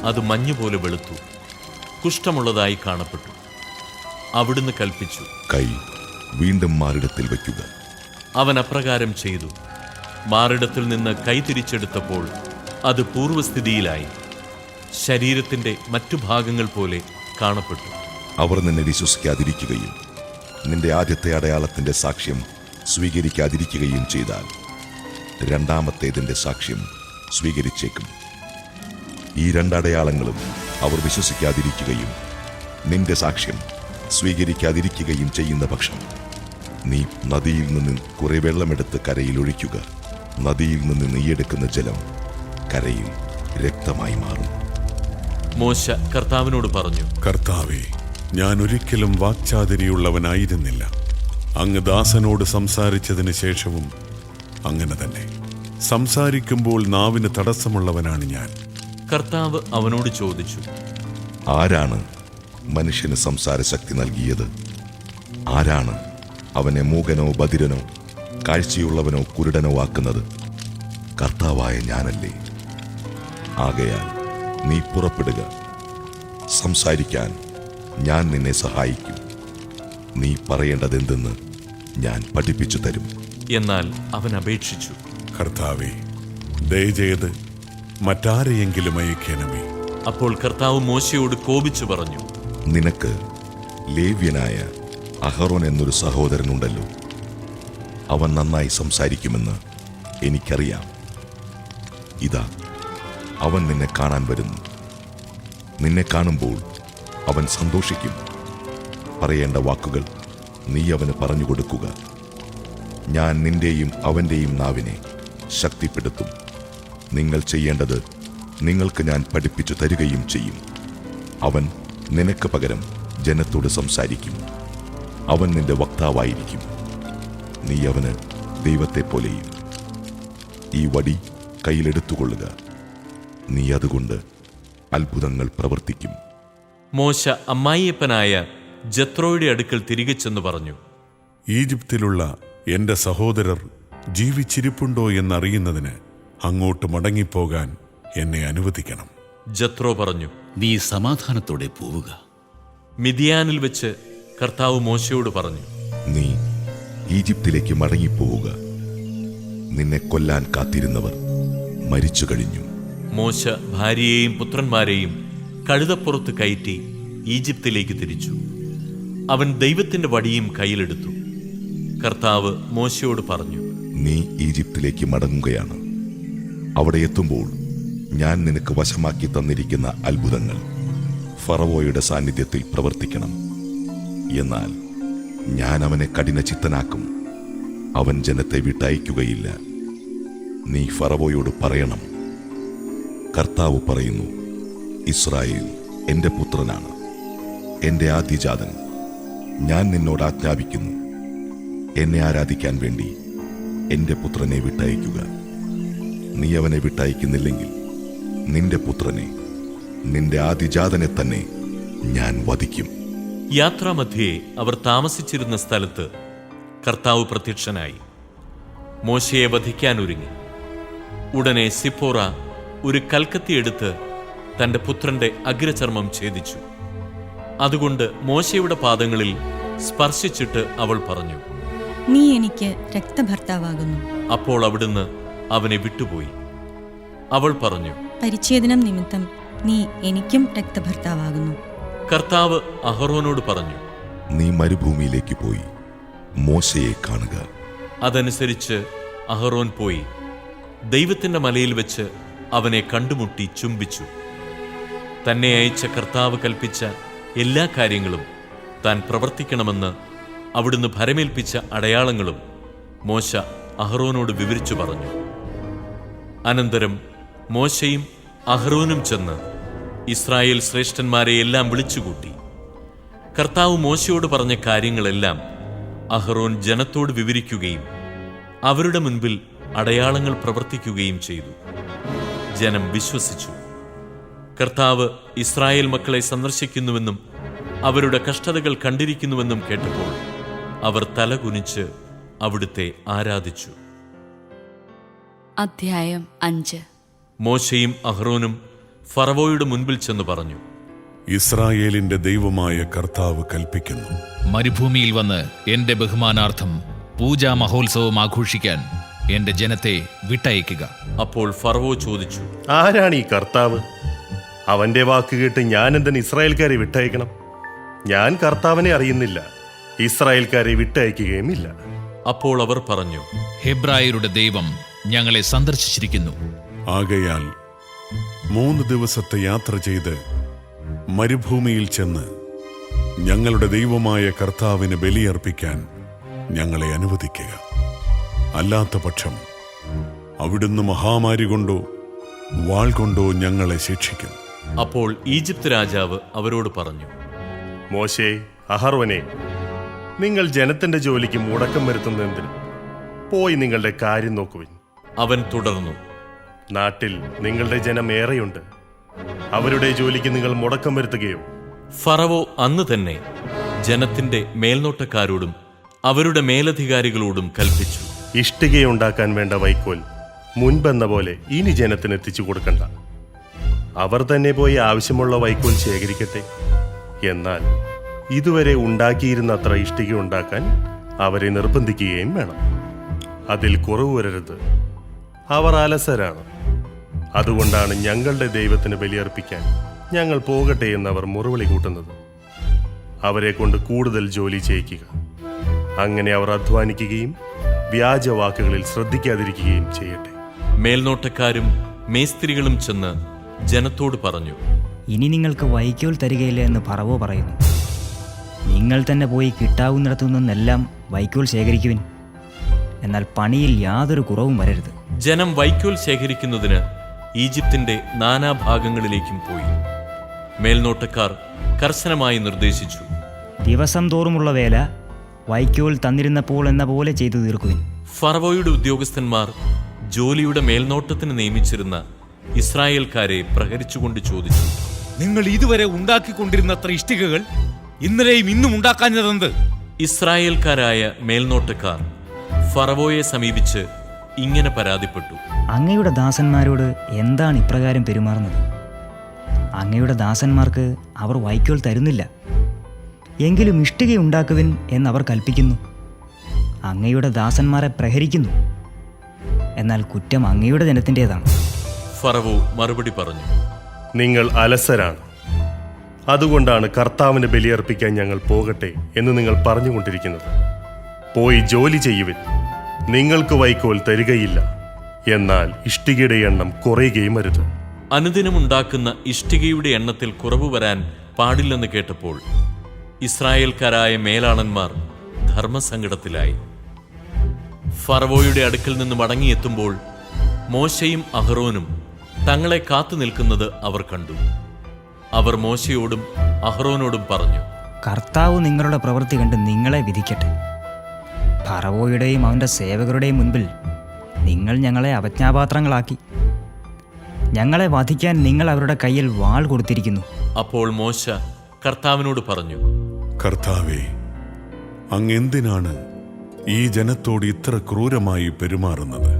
അത് മഞ്ഞുപോലെ വെളുത്തു, കുഷ്ഠമുള്ളതായി കാണപ്പെട്ടു. അവിടുന്ന് കൽപ്പിച്ചു, കൈ വീണ്ടും മാറിടത്തിൽ വയ്ക്കുക. അവൻ അപ്രകാരം ചെയ്തു. മാറിടത്തിൽ നിന്ന് കൈ തിരിച്ചെടുത്തപ്പോൾ അത് പൂർവ്വസ്ഥിതിയിലായി, ശരീരത്തിൻ്റെ മറ്റു ഭാഗങ്ങൾ പോലെ കാണപ്പെട്ടു. അവർ നിന്നെ വിശ്വസിക്കാതിരിക്കുകയും നിന്റെ ആദ്യത്തെ അടയാളത്തിൻ്റെ സാക്ഷ്യം സ്വീകരിക്കാതിരിക്കുകയും ചെയ്താൽ രണ്ടാമത്തേതിൻ്റെ സാക്ഷ്യം സ്വീകരിച്ചേക്കും. ഈ രണ്ടടയാളങ്ങളും അവർ വിശ്വസിക്കാതിരിക്കുകയും നിന്റെ സാക്ഷ്യം സ്വീകരിക്കാതിരിക്കുകയും ചെയ്യുന്ന പക്ഷം നീ നദിയിൽ നിന്ന് കുറെ വെള്ളമെടുത്ത് കരയിൽ ഒഴിക്കുക. നദിയിൽ നിന്ന് നെയ്യെടുക്കുന്ന ജലം കരയിൽ രക്തമായി മാറും. മോശ കർത്താവിനോട് പറഞ്ഞു, കർത്താവേ, ഞാൻ ഒരിക്കലും വാക്ചാതുരിയുള്ളവനായിരുന്നില്ല. അങ്ങ് ദാസനോട് സംസാരിച്ചതിന് ശേഷവും അങ്ങനെ തന്നെ. സംസാരിക്കുമ്പോൾ നാവിന് തടസ്സമുള്ളവനാണ് ഞാൻ. കർത്താവ് അവനോട് ചോദിച്ചു, ആരാണ് മനുഷ്യന് സംസാരശക്തി നൽകിയത്? ആരാണ് അവനെ മൂകനോ ബധിരനോ കാഴ്ചയുള്ളവനോ കുരുടനോ ആക്കുന്നത്? കർത്താവായ ഞാനല്ലേ? ആകയാൽ നീ പുറപ്പെടുക, സംസാരിക്കാൻ ഞാൻ നിന്നെ സഹായിക്കും. നീ പറയേണ്ടതെന്തെന്ന് ഞാൻ പഠിപ്പിച്ചു തരും. എന്നാൽ അവൻ അപേക്ഷിച്ചു, കർത്താവേ, ദയചെയ്ത് മറ്റാരെയെങ്കിലും അയക്കണമേ. അപ്പോൾ കർത്താവ് മോശയോട് കോപിച്ചു പറഞ്ഞു, നിനക്ക് ലേവ്യനായ അഹറോൻ എന്നൊരു സഹോദരനുണ്ടല്ലോ. അവൻ നന്നായി സംസാരിക്കുമെന്ന് എനിക്കറിയാം. ഇതാ, അവൻ നിന്നെ കാണാൻ വരുന്നു. നിന്നെ കാണുമ്പോൾ അവൻ സന്തോഷിക്കും. പറയേണ്ട വാക്കുകൾ നീ അവന് പറഞ്ഞു കൊടുക്കുക. ഞാൻ നിന്റെയും അവൻ്റെയും നാവിനെ ശക്തിപ്പെടുത്തും. നിങ്ങൾ ചെയ്യേണ്ടത് നിങ്ങൾക്ക് ഞാൻ പഠിപ്പിച്ചു തരികയും ചെയ്യും. അവൻ നിനക്ക് പകരം ജനത്തോട് സംസാരിക്കും. അവൻ നിന്റെ വക്താവായിരിക്കും. നീ അവന് ദൈവത്തെപ്പോലെയും. ഈ വടി കയ്യിലെടുത്തുകൊള്ളുക. നീ അതുകൊണ്ട് അത്ഭുതങ്ങൾ പ്രവർത്തിക്കും. മോശ അമ്മായിയപ്പനായ ജത്രോയുടെ അടുക്കൽ തിരികെ ചെന്ന് പറഞ്ഞു, ഈജിപ്തിലുള്ള എൻ്റെ സഹോദരർ ജീവിച്ചിരിപ്പുണ്ടോ എന്നറിയുന്നതിന് അങ്ങോട്ട് മടങ്ങിപ്പോകാൻ എന്നെ അനുവദിക്കണം. ജത്രോ പറഞ്ഞു, നീ സമാധാനത്തോടെ പോവുക. മിദിയാനിൽ വെച്ച് കർത്താവ് മോശയോട് പറഞ്ഞു, നീ ഈജിപ്തിലേക്ക് മടങ്ങിപ്പോവുക. നിന്നെ കൊല്ലാൻ കാത്തിരുന്നവർ മരിച്ചു കഴിഞ്ഞു. മോശ ഭാര്യയെയും പുത്രന്മാരെയും കഴുതപ്പുറത്ത് കയറ്റി ഈജിപ്തിലേക്ക് തിരിച്ചു. അവൻ ദൈവത്തിന്റെ വടിയും കയ്യിലെടുത്തു. കർത്താവ് മോശയോട് പറഞ്ഞു, നീ ഈജിപ്തിലേക്ക് മടങ്ങുകയാണ്. അവിടെ എത്തുമ്പോൾ ഞാൻ നിനക്ക് വശമാക്കി തന്നിരിക്കുന്ന അത്ഭുതങ്ങൾ ഫറവോയുടെ സാന്നിധ്യത്തിൽ പ്രവർത്തിക്കണം. എന്നാൽ ഞാൻ അവനെ കഠിനചിത്തനാക്കും. അവൻ ജനത്തെ വിട്ടയക്കുകയില്ല. നീ ഫറവോയോട് പറയണം, കർത്താവ് പറയുന്നു, ഇസ്രായേൽ എൻ്റെ പുത്രനാണ്, എൻ്റെ ആദ്യജാതൻ. ഞാൻ നിന്നോട് ആജ്ഞാപിക്കുന്നു, എന്നെ ആരാധിക്കാൻ വേണ്ടി എൻ്റെ പുത്രനെ വിട്ടയക്കുക. നീ അവനെ വിട്ടയക്കുന്നില്ലെങ്കിൽ നിന്റെ പുത്രനെ, നിന്റെ ആദിജാതനെ തന്നെ ഞാൻ വധിക്കും. യാത്രാമധ്യേ അവർ താമസിച്ചിരുന്ന സ്ഥലത്ത് കർത്താവ് പ്രത്യക്ഷനായി മോശയെ വധിക്കാനൊരുങ്ങി. ഉടനെ സിപ്പോറ ഒരു കൽക്കത്തിയെടുത്ത് തന്റെ പുത്രന്റെ അഗ്രചർമ്മം ഛേദിച്ചു. അതുകൊണ്ട് മോശയുടെ പാദങ്ങളിൽ സ്പർശിച്ചിട്ട് അവൾ പറഞ്ഞു, നീ എനിക്ക് രക്തഭർത്താവാകുന്നു. അപ്പോൾ അവിടുന്ന് അവനെ വിട്ടുപോയി. അവൾ പറഞ്ഞു, പരിച്ഛേദനം നിമിത്തം നീ എനിക്കും രക്തഭർത്താവാകുന്നു. കർത്താവ് അഹറോനോട് പറഞ്ഞു, നീ മരുഭൂമിയിലേക്ക് പോയി മോശയെ കാണുക. അതനുസരിച്ച് അഹറോൻ പോയി ദൈവത്തിന്റെ മലയിൽ വെച്ച് അവനെ കണ്ടുമുട്ടി ചുംബിച്ചു. തന്നെ അയച്ച കർത്താവ് കൽപ്പിച്ച എല്ലാ കാര്യങ്ങളും താൻ പ്രവർത്തിക്കണമെന്ന് അവിടുന്ന് ഭരമേൽപ്പിച്ച അടയാളങ്ങളും മോശ അഹറോനോട് വിവരിച്ചു പറഞ്ഞു. അനന്തരം മോശയും അഹറോനും ചെന്ന് ഇസ്രായേൽ ശ്രേഷ്ഠന്മാരെ എല്ലാം വിളിച്ചുകൂട്ടി. കർത്താവ് മോശയോട് പറഞ്ഞ കാര്യങ്ങളെല്ലാം അഹറോൻ ജനത്തോട് വിവരിക്കുകയും അവരുടെ മുൻപിൽ അടയാളങ്ങൾ പ്രവർത്തിക്കുകയും ചെയ്തു. ജനം വിശ്വസിച്ചു. കർത്താവ് ഇസ്രായേൽ മക്കളെ സന്ദർശിക്കുന്നുവെന്നും അവരുടെ കഷ്ടതകൾ കണ്ടിരിക്കുന്നുവെന്നും കേട്ടപ്പോൾ അവർ തലകുനിച്ച് അവിടുത്തെ ആരാധിച്ചു. അധ്യായം 5. മോശയും അഹ്റോനും ഫറവോയുടെ മുൻപിൽ ചെന്ന് പറഞ്ഞു, ഇസ്രായേലിന്റെ ദൈവമായ കർത്താവ് കൽപ്പിക്കുന്നു, മരുഭൂമിയിൽ വന്ന് എന്റെ ബഹുമാനാർത്ഥം പൂജാ മഹോത്സവം ആഘോഷിക്കാൻ എന്റെ ജനത്തെ വിട്ടയക്കുക. അപ്പോൾ ഫറവോ ചോദിച്ചു, ആരാണ് ഈ കർത്താവ്? അവന്റെ വാക്ക് കേട്ട് ഞാൻ എന്തിന് ഇസ്രായേൽക്കാരെ വിട്ടയക്കണം? ഞാൻ കർത്താവിനെ അറിയുന്നില്ല, ഇസ്രായേൽക്കാരെ വിട്ടയക്കുകയുമില്ല. അപ്പോൾ അവർ പറഞ്ഞു, ഹെബ്രായരുടെ ദൈവം ഞങ്ങളെ സന്ദർശിച്ചിരിക്കുന്നു. ആകയാൽ 3 ദിവസത്തെ യാത്ര ചെയ്ത് മരുഭൂമിയിൽ ചെന്ന് ഞങ്ങളുടെ ദൈവമായ കർത്താവിന് ബലിയർപ്പിക്കാൻ ഞങ്ങളെ അനുവദിക്കുക. അല്ലാത്ത പക്ഷം അവിടുന്ന് മഹാമാരി കൊണ്ടോ വാൾ കൊണ്ടോ ഞങ്ങളെ ശിക്ഷിക്കും. അപ്പോൾ ഈജിപ്ത് രാജാവ് അവരോട് പറഞ്ഞു, മോശേ, അഹറോനെ, നിങ്ങൾ ജനത്തിന്റെ ജോലിക്ക് മുടക്കം വരുത്തുന്നതെന്തിന്? പോയി നിങ്ങളുടെ കാര്യം നോക്കുവിൻ. അവൻ തുടർന്നു, നാട്ടിൽ നിങ്ങളുടെ ജനം ഏറെയുണ്ട്. അവരുടെ ജോലിക്ക് നിങ്ങൾ മുടക്കം വരുത്തുകയോ? ഫറവോ അന്ന് തന്നെ ജനത്തിന്റെ മേൽനോട്ടക്കാരോടും അവരുടെ മേലധികാരികളോടും കൽപ്പിച്ചു, ഇഷ്ടികയുണ്ടാക്കാൻ വേണ്ട വൈക്കോൽ മുൻപെന്ന പോലെ ഇനി ജനത്തിന് എത്തിച്ചു കൊടുക്കണ്ട. അവർ തന്നെ പോയി ആവശ്യമുള്ള വൈക്കോൽ ശേഖരിക്കട്ടെ. എന്നാൽ ഇതുവരെ ഉണ്ടാക്കിയിരുന്നത്ര ഇഷ്ടിക ഉണ്ടാക്കാൻ അവരെ നിർബന്ധിക്കുകയും വേണം. അതിൽ കുറവ് വരരുത്. അവർ അലസരാണ്. അതുകൊണ്ടാണ് ഞങ്ങളുടെ ദൈവത്തിന് ബലിയർപ്പിക്കാൻ ഞങ്ങൾ പോകട്ടെ എന്നവർ മുറവിളി കൂട്ടുന്നത്. അവരെ കൊണ്ട് കൂടുതൽ ജോലി ചെയ്യിക്കുക. അങ്ങനെ അവർ അധ്വാനിക്കുകയും വ്യാജവാക്കുകളിൽ ശ്രദ്ധിക്കാതിരിക്കുകയും ചെയ്യട്ടെ. മേൽനോട്ടക്കാരും മേസ്ത്രികളും ചെന്ന് ജനത്തോട് പറഞ്ഞു, ഇനി നിങ്ങൾക്ക് വൈക്കോൽ തരികയില്ല എന്ന് ഫറവോ പറയുന്നു. നിങ്ങൾ തന്നെ പോയി കിട്ടാവുന്നിടത്തു നിന്നെല്ലാം വൈക്കോൽ ശേഖരിക്കുവിൻ. എന്നാൽ പണിയിൽ യാതൊരു കുറവും വരരുത്. ജനം വൈക്കോൽ ശേഖരിക്കുന്നതിന് ഈജിപ്തിന്റെ നാനാഭാഗങ്ങളിലേക്കും പോയി. മേൽനോട്ടക്കാർ കർശനമായി നിർദ്ദേശിച്ചു, ദിവസം തോറുമുള്ള വേല വൈക്കോൽ തന്നിരുന്നപ്പോൾ എന്ന പോലെ ചെയ്തു തീർക്കുവിൻ. ഫറവോയുടെ ഉദ്യോഗസ്ഥന്മാർ ജോലിയുടെ മേൽനോട്ടത്തിന് നിയമിച്ചിരുന്ന ഇസ്രായേൽക്കാരെ പ്രഹരിച്ചുകൊണ്ട് ചോദിച്ചു, നിങ്ങൾ ഇതുവരെ ഉണ്ടാക്കിക്കൊണ്ടിരുന്നത്ര ഇഷ്ടികകൾ ഇന്നലെയും ഇന്നും ഉണ്ടാക്കാഞ്ഞതെന്ത്? ഇസ്രായേൽക്കാരായ മേൽനോട്ടക്കാർ ഫറവോയെ സമീപിച്ച് ഇങ്ങനെ പരാതിപ്പെട്ടു, അങ്ങയുടെ ദാസന്മാരോട് എന്താണ് ഇപ്രകാരം പെരുമാറുന്നത്? അങ്ങയുടെ ദാസന്മാർക്ക് അവർ വൈക്കോൽ തരുന്നില്ല. എങ്കിലും ഇഷ്ടികയുണ്ടാക്കുവിൻ എന്നവർ കൽപ്പിക്കുന്നു. അങ്ങയുടെ ദാസന്മാരെ പ്രഹരിക്കുന്നു. എന്നാൽ കുറ്റം അങ്ങയുടെ ജനത്തിൻ്റെതാണ്. ഫറവോ മറുപടി പറഞ്ഞു, നിങ്ങൾ അലസരാണ്. അതുകൊണ്ടാണ് കർത്താവിന് ബലിയർപ്പിക്കാൻ ഞങ്ങൾ പോകട്ടെ എന്ന് നിങ്ങൾ പറഞ്ഞുകൊണ്ടിരിക്കുന്നത്. പോയി ജോലി ചെയ്യുവിൻ. നിങ്ങൾക്ക് വൈക്കോൽ തരികയില്ല. എന്നാൽ ഇഷ്ടികയുടെ എണ്ണം കുറയുകയും അരുത്. അനുദിനമുണ്ടാക്കുന്ന ഇഷ്ടികയുടെ എണ്ണത്തിൽ കുറവ് വരാൻ പാടില്ലെന്ന് കേട്ടപ്പോൾ ഇസ്രായേൽക്കാരായ മേലാളന്മാർ ധർമ്മസങ്കടത്തിലായി. ഫറവോയുടെ അടുക്കൽ നിന്ന് മടങ്ങിയെത്തുമ്പോൾ മോശയും അഹ്റോനും തങ്ങളെ കാത്തു നിൽക്കുന്നത് അവർ കണ്ടു. അവർ മോശയോടും അഹ്റോനോടും പറഞ്ഞു, കർത്താവ് നിങ്ങളുടെ പ്രവൃത്തി കണ്ട് നിങ്ങളെ വിധിക്കട്ടെ. ഫറവോയുടെയും അവൻ്റെ സേവകരുടെയും മുൻപിൽ നിങ്ങൾ ഞങ്ങളെ അപജ്ഞാപാത്രങ്ങളാക്കി. ഞങ്ങളെ വധിക്കാൻ നിങ്ങൾ അവരുടെ കയ്യിൽ വാൾ കൊടുത്തിരിക്കുന്നു. അപ്പോൾ മോശ കർത്താവിനോട് പറഞ്ഞു, കർത്താവേ, അങ്ങ് എന്തിനാണ് ഈ ജനത്തോട് ഇത്ര ക്രൂരമായി പെരുമാറുന്നത്?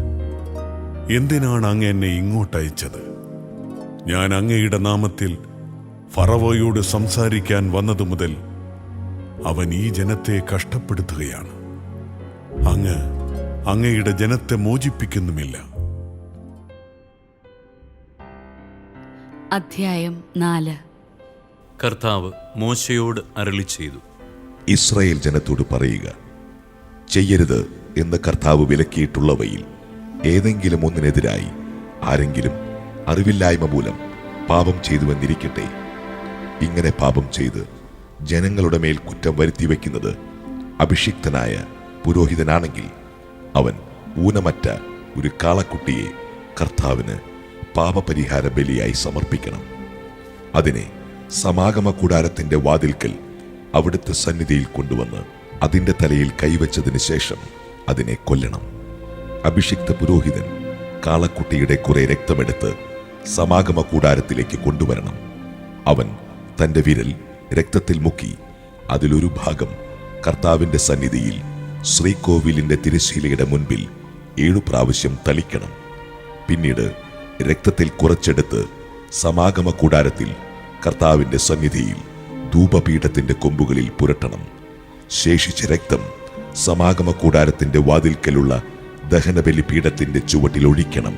എന്തിനാണ് അങ്ങ് എന്നെ ഇങ്ങോട്ടയച്ചത്? ഞാൻ അങ്ങയുടെ നാമത്തിൽ ഫറവോയോട് സംസാരിക്കാൻ വന്നതു മുതൽ അവൻ ഈ ജനത്തെ കഷ്ടപ്പെടുത്തുകയാണ്. അങ്ങയുടെ ജനത്തെ മോചിപ്പിക്കുന്നുമില്ല. അധ്യായം 4. കർത്താവ് മോശയോട് അരുളി ചെയ്തു, ഇസ്രായേൽ ജനത്തോട് പറയുക, ചെയ്യരുത് എന്ന് കർത്താവ് വിലക്കിയിട്ടുള്ളവയിൽ ഏതെങ്കിലും ഒന്നിനെതിരായി ആരെങ്കിലും അറിവില്ലായ്മ മൂലം പാപം ചെയ്തുവെന്നിരിക്കട്ടെ. ഇങ്ങനെ പാപം ചെയ്ത് ജനങ്ങളുടെ മേൽ കുറ്റം വരുത്തി വയ്ക്കുന്നത് അഭിഷിക്തനായ പുരോഹിതനാണെങ്കിൽ അവൻ ഊനമറ്റ ഒരു കാളക്കുട്ടിയെ കർത്താവിന് പാപപരിഹാര ബലിയായി സമർപ്പിക്കണം. അതിനെ സമാഗമ കൂടാരത്തിന്റെ വാതിൽക്കൽ അവിടുത്തെ സന്നിധിയിൽ കൊണ്ടുവന്ന് അതിന്റെ തലയിൽ കൈവച്ചതിന് ശേഷം അതിനെ കൊല്ലണം. അഭിഷിക്ത പുരോഹിതൻ കാളക്കുട്ടിയുടെ കുറെ രക്തമെടുത്ത് സമാഗമ കൂടാരത്തിലേക്ക് കൊണ്ടുവരണം. അവൻ തന്റെ വിരൽ രക്തത്തിൽ മുക്കി അതിലൊരു ഭാഗം കർത്താവിന്റെ സന്നിധിയിൽ ശ്രീകോവിലിന്റെ തിരശ്ശീലയുടെ മുൻപിൽ 7 പ്രാവശ്യം തളിക്കണം. പിന്നീട് രക്തത്തിൽ കുറച്ചെടുത്ത് സമാഗമ കൂടാരത്തിൽ കർത്താവിന്റെ സന്നിധിയിൽ ധൂപപീഠത്തിന്റെ കൊമ്പുകളിൽ പുരട്ടണം. ശേഷിച്ച രക്തം സമാഗമ കൂടാരത്തിന്റെ വാതിൽക്കലുള്ള ദഹനബലി പീഠത്തിന്റെ ചുവട്ടിൽ ഒഴിക്കണം.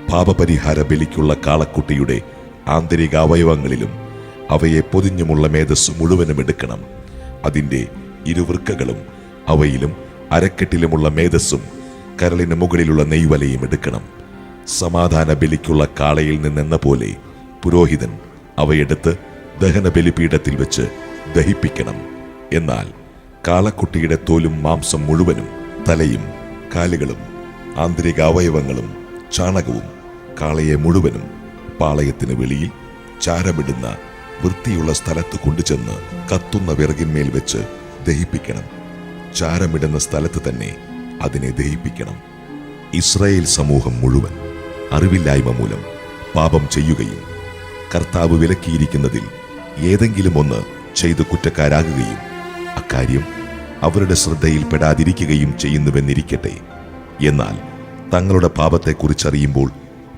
പാപപരിഹാര ബലിക്കുള്ള കാളക്കുട്ടിയുടെ ആന്തരിക അവയവങ്ങളിലും അവയെ പൊതിഞ്ഞുമുള്ള മേധസ് മുഴുവനും എടുക്കണം. അതിന്റെ ഇരുവൃക്കകളും അവയിലും അരക്കെട്ടിലുമുള്ള മേധസ്സും കരളിന് മുകളിലുള്ള നെയ്വലയും എടുക്കണം. സമാധാന ബലിക്കുള്ള കാളയിൽ നിന്നെന്ന പോലെ പുരോഹിതൻ അവയെടുത്ത് ദഹനബലിപീഠത്തിൽ വെച്ച് ദഹിപ്പിക്കണം. എന്നാൽ കാളക്കുട്ടിയുടെ തോലും മാംസം മുഴുവനും തലയും കാലുകളും ആന്തരിക അവയവങ്ങളും ചാണകവും കാളയെ മുഴുവനും പാളയത്തിന് വെളിയിൽ ചാരമിടുന്ന വൃത്തിയുള്ള സ്ഥലത്ത് കൊണ്ടുചെന്ന് കത്തുന്ന വിറകിന്മേൽ വെച്ച് ദഹിപ്പിക്കണം. ചാരമിടുന്ന സ്ഥലത്ത് തന്നെ അതിനെ ദഹിപ്പിക്കണം. ഇസ്രായേൽ സമൂഹം മുഴുവൻ അറിവില്ലായ്മ മൂലം പാപം ചെയ്യുകയും കർത്താവ് വിലക്കിയിരിക്കുന്നതിൽ ഏതെങ്കിലും ഒന്ന് ചെയ്ത് കുറ്റക്കാരാകുകയും അക്കാര്യം അവരുടെ ശ്രദ്ധയിൽപ്പെടാതിരിക്കുകയും ചെയ്യുന്നുവെന്നിരിക്കട്ടെ. എന്നാൽ തങ്ങളുടെ പാപത്തെക്കുറിച്ചറിയുമ്പോൾ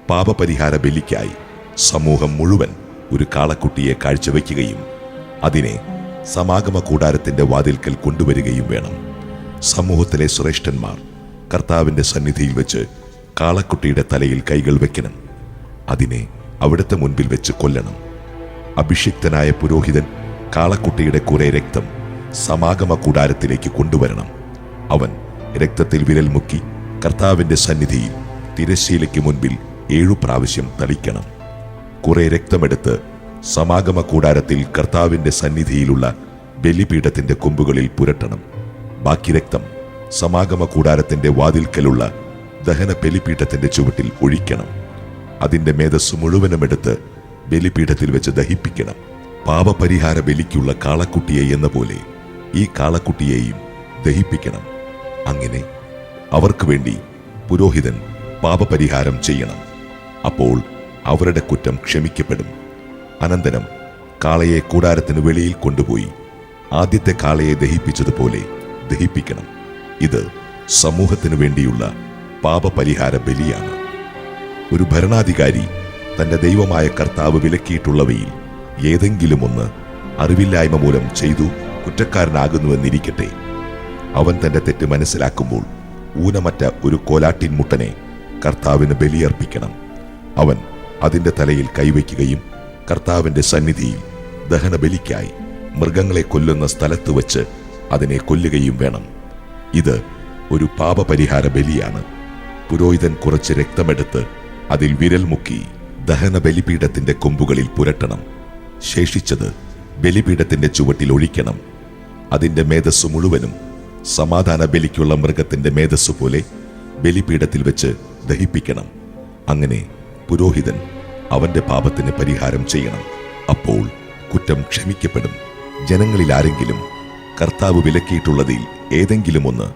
പാപപരിഹാര ബലിക്കായി സമൂഹം മുഴുവൻ ഒരു കാളക്കുട്ടിയെ കാഴ്ചവെക്കുകയും അതിനെ സമാഗമ കൂടാരത്തിന്റെ വാതിൽക്കൽ കൊണ്ടുവരികയും വേണം. സമൂഹത്തിലെ ശ്രേഷ്ഠന്മാർ കർത്താവിന്റെ സന്നിധിയിൽ വെച്ച് കാളക്കുട്ടിയുടെ തലയിൽ കൈകൾ വെക്കണം. അതിനെ അവിടുത്തെ മുൻപിൽ വെച്ച് കൊല്ലണം. അഭിഷിക്തനായ പുരോഹിതൻ കാളക്കുട്ടിയുടെ കുറെ രക്തം സമാഗമ കൂടാരത്തിലേക്ക് കൊണ്ടുവരണം. അവൻ രക്തത്തിൽ വിരൽ മുക്കി കർത്താവിന്റെ സന്നിധിയിൽ തിരശ്ശീലയ്ക്ക് മുൻപിൽ 7 പ്രാവശ്യം തളിക്കണം. കുറെ രക്തമെടുത്ത് സമാഗമ കൂടാരത്തിൽ കർത്താവിന്റെ സന്നിധിയിലുള്ള ബലിപീഠത്തിന്റെ കൊമ്പുകളിൽ പുരട്ടണം. ബാക്കി രക്തം സമാഗമ കൂടാരത്തിന്റെ വാതിൽക്കലുള്ള ദഹന ബലിപീഠത്തിന്റെ ചുവട്ടിൽ ഒഴിക്കണം. അതിന്റെ മേധസ് മുഴുവനും എടുത്ത് ബലിപീഠത്തിൽ വെച്ച് ദഹിപ്പിക്കണം. പാപപരിഹാര ബലിക്കുള്ള കാളക്കുട്ടിയെ എന്ന പോലെ ഈ കാളക്കുട്ടിയെയും ദഹിപ്പിക്കണം. അങ്ങനെ അവർക്ക് വേണ്ടി പുരോഹിതൻ പാപപരിഹാരം ചെയ്യണം. അപ്പോൾ അവരുടെ കുറ്റം ക്ഷമിക്കപ്പെടും. അനന്തരം കാളയെ കൂടാരത്തിന് വെളിയിൽ കൊണ്ടുപോയി ആദ്യത്തെ കാളയെ ദഹിപ്പിച്ചതുപോലെ ദഹിപ്പിക്കണം. ഇത് സമൂഹത്തിനു വേണ്ടിയുള്ള പാപപരിഹാര ബലിയാണ്. ഒരു ഭരണാധികാരി തന്റെ ദൈവമായ കർത്താവ് വിലക്കിയിട്ടുള്ളവയിൽ ഏതെങ്കിലും ഒന്ന് അറിവില്ലായ്മ മൂലം ചെയ്തു കുറ്റക്കാരനാകുന്നുവെന്നിരിക്കട്ടെ. അവൻ തന്റെ തെറ്റ് മനസ്സിലാക്കുമ്പോൾ ഊനമറ്റ ഒരു കോലാട്ടിൻ മുട്ടനെ കർത്താവിന് ബലിയർപ്പിക്കണം. അവൻ അതിന്റെ തലയിൽ കൈവയ്ക്കുകയും കർത്താവിന്റെ സന്നിധിയിൽ ദഹനബലിക്കായി മൃഗങ്ങളെ കൊല്ലുന്ന സ്ഥലത്ത് വച്ച് അതിനെ കൊല്ലുകയും വേണം. ഇത് ഒരു പാപപരിഹാര ബലിയാണ്. പുരോഹിതൻ കുറച്ച് രക്തമെടുത്ത് അതിൽ വിരൽ മുക്കി ദഹന ബലിപീഠത്തിന്റെ കൊമ്പുകളിൽ പുരട്ടണം. ശേഷിച്ചത് ബലിപീഠത്തിന്റെ ചുവട്ടിൽ ഒഴിക്കണം. അതിന്റെ മേധസ് മുഴുവനും സമാധാന ബലിക്കുള്ള മൃഗത്തിന്റെ മേധസ് പോലെ ബലിപീഠത്തിൽ വെച്ച് ദഹിപ്പിക്കണം. അങ്ങനെ പുരോഹിതൻ അവന്റെ പാപത്തിന് പരിഹാരം ചെയ്യണം. അപ്പോൾ കുറ്റം ക്ഷമിക്കപ്പെടും. ജനങ്ങളിൽ ആരെങ്കിലും കർത്താവ് വിലക്കിയിട്ടുള്ളതിൽ ഏതെങ്കിലും ഒന്ന്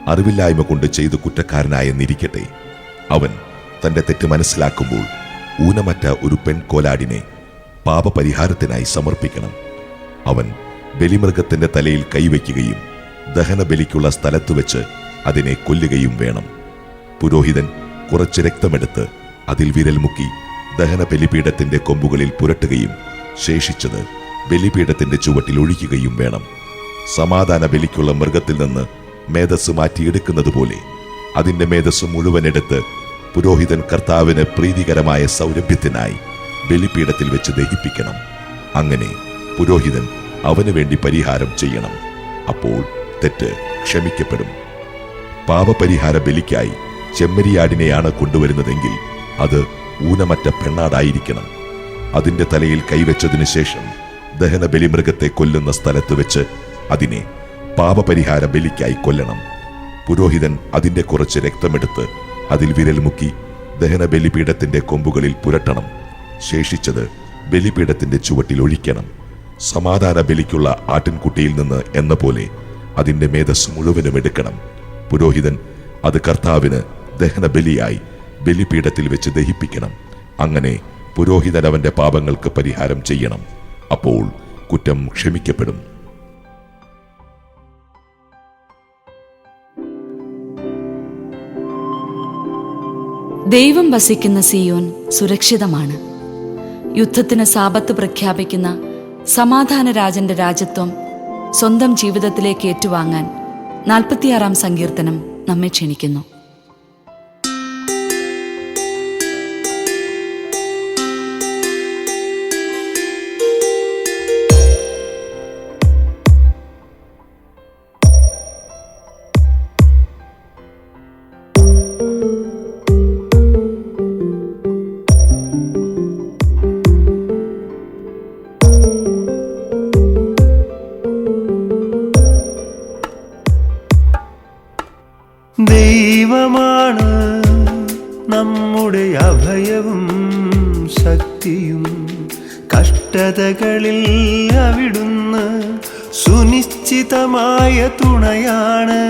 അറിവില്ലായ്മ കൊണ്ട് ചെയ്ത് കുറ്റക്കാരനായെന്നിരിക്കട്ടെ, അവൻ തന്റെ തെറ്റ് മനസ്സിലാക്കുമ്പോൾ ഊനമറ്റ ഒരു പെൺകോലാടിനെ പാപപരിഹാരത്തിനായി സമർപ്പിക്കണം. അവൻ ബലിമൃഗത്തിന്റെ തലയിൽ കൈവയ്ക്കുകയും ദഹനബലിക്കുള്ള സ്ഥലത്ത് വെച്ച് അതിനെ കൊല്ലുകയും വേണം. പുരോഹിതൻ കുറച്ച് രക്തമെടുത്ത് അതിൽ വിരൽ മുക്കി ദഹന ബലിപീഠത്തിന്റെ കൊമ്പുകളിൽ പുരട്ടുകയും ശേഷിച്ചത് ബലിപീഠത്തിന്റെ ചുവട്ടിൽ ഒഴിക്കുകയും വേണം. സമാധാന ബലിക്കുള്ള മൃഗത്തിൽ നിന്ന് മേധസ് മാറ്റിയെടുക്കുന്നത് പോലെ അതിന്റെ മേധസ് മുഴുവൻ എടുത്ത് പുരോഹിതൻ കർത്താവിന് പ്രീതികരമായ സൗരഭ്യത്തിനായി ബലിപീഠത്തിൽ വെച്ച് ദഹിപ്പിക്കണം. അങ്ങനെ പുരോഹിതൻ അവന് വേണ്ടി പരിഹാരം ചെയ്യണം. അപ്പോൾ തെറ്റ് ക്ഷമിക്കപ്പെടും. പാപപരിഹാര ബലിക്കായി ചെമ്മരിയാടിനെയാണ് കൊണ്ടുവരുന്നതെങ്കിൽ അത് ഊനമറ്റ പെണ്ണാടായിരിക്കണം. അതിന്റെ തലയിൽ കൈവച്ചതിനു ശേഷം ദഹന ബലിമൃഗത്തെ കൊല്ലുന്ന സ്ഥലത്ത് വെച്ച് അതിനെ പാപപരിഹാര ബലിക്കായി കൊല്ലണം. പുരോഹിതൻ അതിന്റെ കുറച്ച് രക്തമെടുത്ത് അതിൽ വിരൽ മുക്കി ദഹന ബലിപീഠത്തിന്റെ കൊമ്പുകളിൽ പുരട്ടണം. ശേഷിച്ചത് ബലിപീഠത്തിന്റെ ചുവട്ടിൽ ഒഴിക്കണം. സമാധാന ബലിക്കുള്ള ആട്ടിൻകുട്ടിയിൽ നിന്ന് എന്ന പോലെ അതിന്റെ മേധസ് മുഴുവനും എടുക്കണം. പുരോഹിതൻ അത് കർത്താവിന് ദഹന ബലിയായി ബലിപീഠത്തിൽ വെച്ച് ദഹിപ്പിക്കണം. അങ്ങനെ പുരോഹിതൻ അവന്റെ പാപങ്ങൾക്ക് പരിഹാരം ചെയ്യണം. അപ്പോൾ കുറ്റം ക്ഷമിക്കപ്പെടും. ദൈവം വസിക്കുന്ന സിയോൻ സുരക്ഷിതമാണ്. യുദ്ധത്തിന് സാപത്ത് പ്രഖ്യാപിക്കുന്ന സമാധാന രാജന്റെ രാജത്വം സ്വന്തം ജീവിതത്തിലേക്ക് ഏറ്റുവാങ്ങാൻ 46-ാം സങ്കീർത്തനം നമ്മെ ക്ഷണിക്കുന്നു. ദൈവമാണ് നമ്മുടെ അഭയവും ശക്തിയും. കഷ്ടതകളിൽ അവിടുന്ന് സുനിശ്ചിതമായ തുണയാണ്.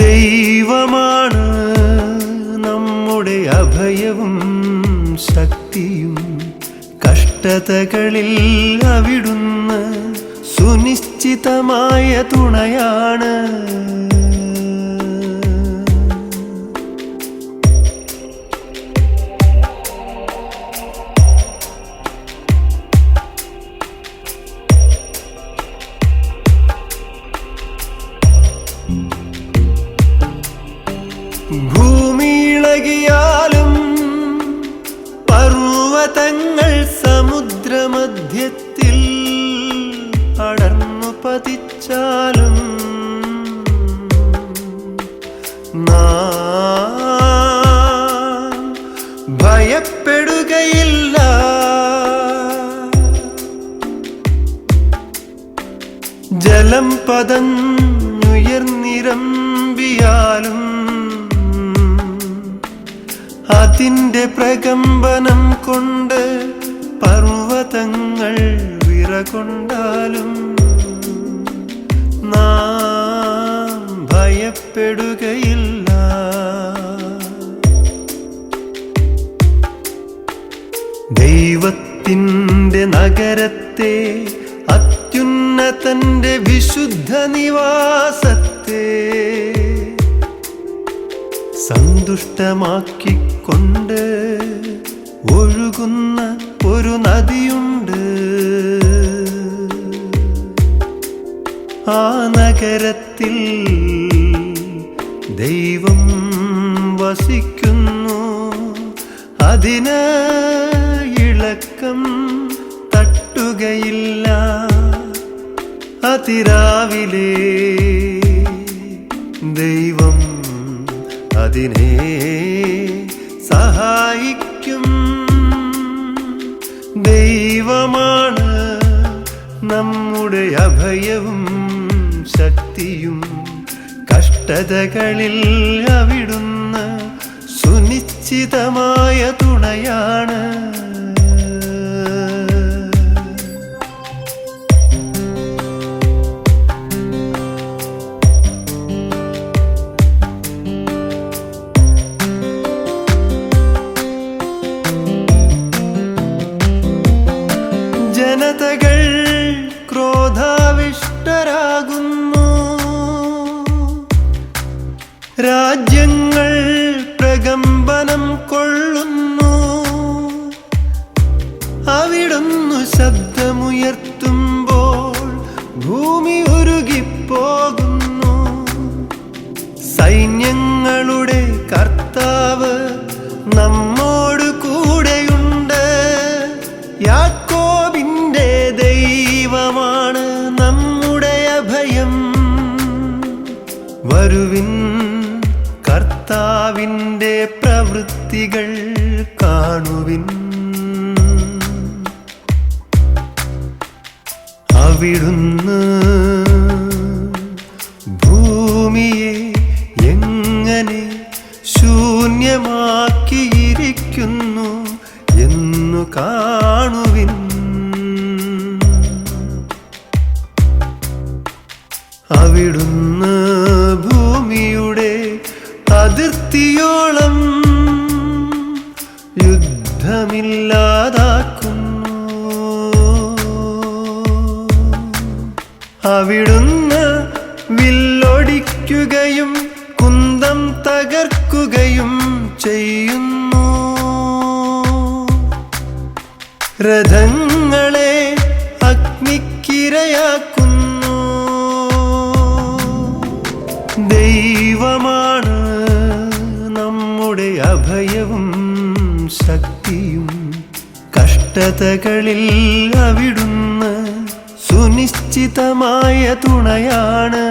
ദൈവമാണ് നമ്മുടെ അഭയവും ശക്തിയും. കഷ്ടതകളിൽ അവിടുന്ന് സുനിശ്ചിതമായ തുണയാണ്. ഭൂമിയിളകിയാലും പർവ്വതങ്ങൾ സമുദ്രമധ്യത്തിൽ അടർന്നു പതിച്ചാലും നാം ഭയപ്പെടുകയില്ല. ജലം പതഞ്ഞുയർന്നിരമ്പിയാലും അതിന്റെ പ്രകമ്പനം കൊണ്ട് പർവ്വതങ്ങൾ വിറകൊണ്ടാലും നാം ഭയപ്പെടുകയില്ല. ദൈവത്തിൻ്റെ നഗരത്തെ, അത്യുന്നതന്റെ വിശുദ്ധ നിവാസത്തെ സന്തുഷ്ടമാക്കിക്കൊണ്ട് ഒഴുകുന്ന ഒരു നദിയുണ്ട്. ആ നഗരത്തിൽ ദൈവം വസിക്കുന്നു. അതിന് ഇളക്കം തട്ടുകയില്ല. അതിരാവിലെ ദൈവം അതിനെ സഹായിക്കും. ദൈവമാണ് നമ്മുടെ അഭയവും ശക്തിയും. കഷ്ടതകളിൽ അവിടുന്ന് സുനിശ്ചിതമായ തുണയാണ്. വൃക്ഷങ്ങൾ പ്രകമ്പനം കൊള്ളുന്നു. അവിടുന്ന് ശബ്ദമുയർത്തുമ്പോൾ ഭൂമി ഉരുകിപ്പോകുന്നു. സൈന്യങ്ങളുടെ കർത്താവ് നമ്മോട് കൂടെയുണ്ട്. യാക്കോബിന്റെ ദൈവമാണ് നമ്മുടെ അഭയം. വരുവിൻ, കർത്താവിന്റെ പ്രവൃത്തികൾ കാണുവിൻ. അവിടുന്ന് ഭൂമിയെ എങ്ങനെ ശൂന്യമാക്കിയിരിക്കുന്നു എന്നു കാണുവിൻ. അവിടുന്ന് ഭൂമിയുടെ അതിർത്തിയോളം യുദ്ധമില്ലാതാക്കുന്നു. അവിടുന്ന് വില്ലൊടിക്കുകയും കുന്തം തകർക്കുകയും ചെയ്യുന്നു. രഥങ്ങളെ അഗ്നിക്കിരയാക്കുന്നു. ദൈവമാണ് നമ്മുടെ അഭയവും ശക്തിയും. കഷ്ടതകളിൽ അവിടുന്ന് സുനിശ്ചിതമായ തുണയാണ്.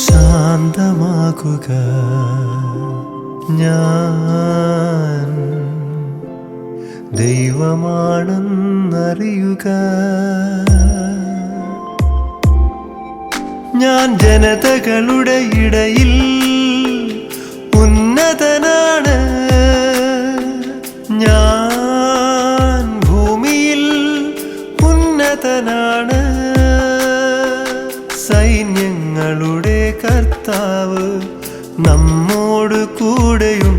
ശാന്തമാകുക, ഞാൻ ദൈവമാണെന്നറിയുക. ഞാൻ ജനതകളുടെ ഇടയിൽ ഉന്നതനാണ്. ഞാൻ ഭൂമിയിൽ ഉന്നതനാണ്. സൈന്യങ്ങളുടെ കർത്താവ് നമ്മോട് കൂടെയുണ്ട്.